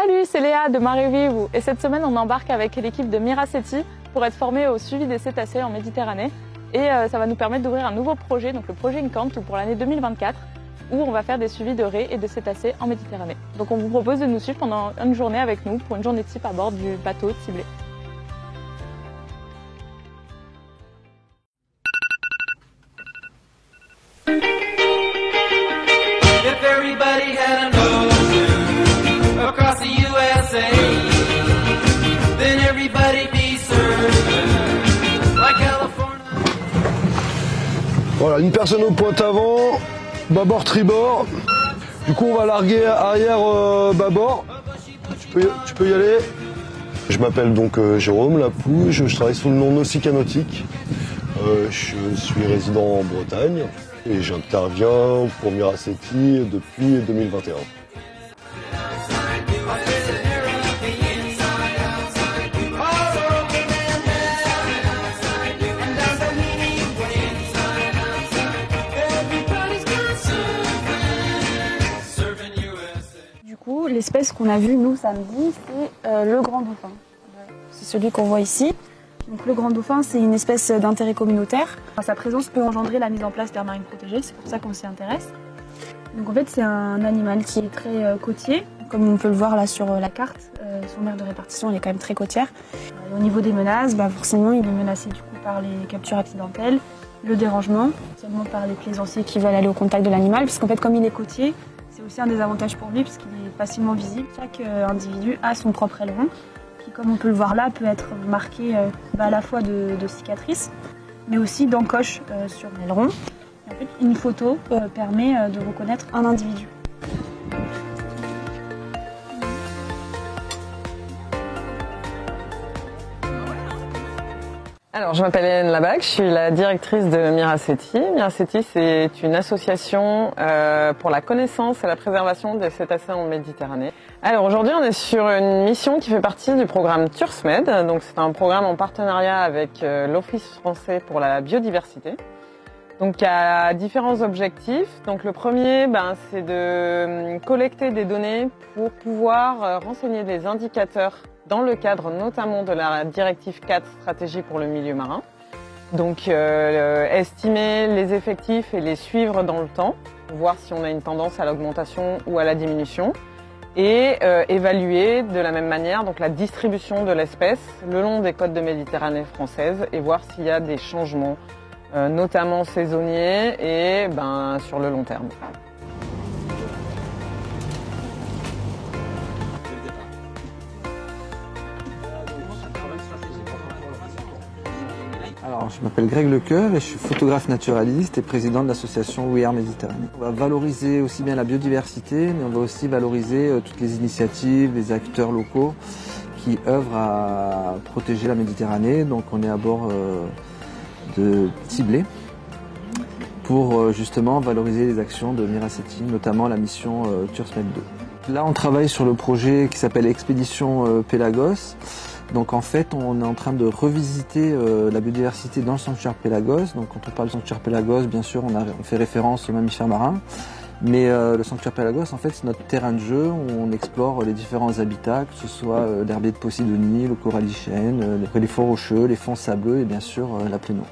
Salut, c'est Léa de Marevivo et cette semaine on embarque avec l'équipe de Miraceti pour être formés au suivi des cétacés en Méditerranée et ça va nous permettre d'ouvrir un nouveau projet, donc le projet Incanto pour l'année 2024 où on va faire des suivis de raies et de cétacés en Méditerranée. Donc on vous propose de nous suivre pendant une journée avec nous pour une journée type à bord du bateau Tiblé. Voilà, une personne au point avant, bâbord tribord. Du coup on va larguer arrière bâbord. Tu peux y aller. Je m'appelle donc Jérôme Lapouge, je travaille sous le nom Nausicaa Nautique. Je suis résident en Bretagne et j'interviens pour Miraceti depuis 2021. L'espèce qu'on a vue nous samedi, c'est le grand dauphin. C'est celui qu'on voit ici. Donc, le grand dauphin, c'est une espèce d'intérêt communautaire. Sa présence peut engendrer la mise en place d'aires marines protégées, c'est pour ça qu'on s'y intéresse. Donc en fait, c'est un animal qui est très côtier, comme on peut le voir là sur la carte. Son aire de répartition elle est quand même très côtière. Et au niveau des menaces, forcément, il est menacé du coup par les captures accidentelles, le dérangement, seulement par les plaisanciers qui veulent aller au contact de l'animal, puisqu'en fait, comme il est côtier, c'est aussi un des avantages pour lui, puisqu'il est facilement visible. Chaque individu a son propre aileron, qui, comme on peut le voir là, peut être marqué à la fois de cicatrices, mais aussi d'encoches sur l'aileron. En fait, une photo permet de reconnaître un individu. Alors, je m'appelle Hélène Labac, je suis la directrice de Miraceti. Miraceti, c'est une association pour la connaissance et la préservation des cétacés en Méditerranée. Alors aujourd'hui, on est sur une mission qui fait partie du programme TURSMED. Donc, c'est un programme en partenariat avec l'Office français pour la biodiversité. Donc, il y a différents objectifs. Donc, le premier, c'est de collecter des données pour pouvoir renseigner des indicateurs dans le cadre notamment de la directive 4 stratégie pour le milieu marin. Donc estimer les effectifs et les suivre dans le temps, voir si on a une tendance à l'augmentation ou à la diminution, et évaluer de la même manière donc la distribution de l'espèce le long des côtes de Méditerranée française et voir s'il y a des changements, notamment saisonniers et sur le long terme. Alors, je m'appelle Greg Lecoeur et je suis photographe naturaliste et président de l'association We Are Méditerranée. On va valoriser aussi bien la biodiversité, mais on va aussi valoriser toutes les initiatives, les acteurs locaux qui œuvrent à protéger la Méditerranée. Donc on est à bord de Tiblé pour justement valoriser les actions de Miraceti, notamment la mission TURSMED 2. Là, on travaille sur le projet qui s'appelle Expédition Pélagos. Donc en fait, on est en train de revisiter la biodiversité dans le sanctuaire Pélagos. Donc quand on parle du sanctuaire Pélagos, bien sûr, on fait référence aux mammifères marins. Mais le sanctuaire Pélagos, en fait, c'est notre terrain de jeu où on explore les différents habitats, que ce soit l'herbier de Posidonie, le corallicène, les fonds rocheux, les fonds sableux et bien sûr la pléno.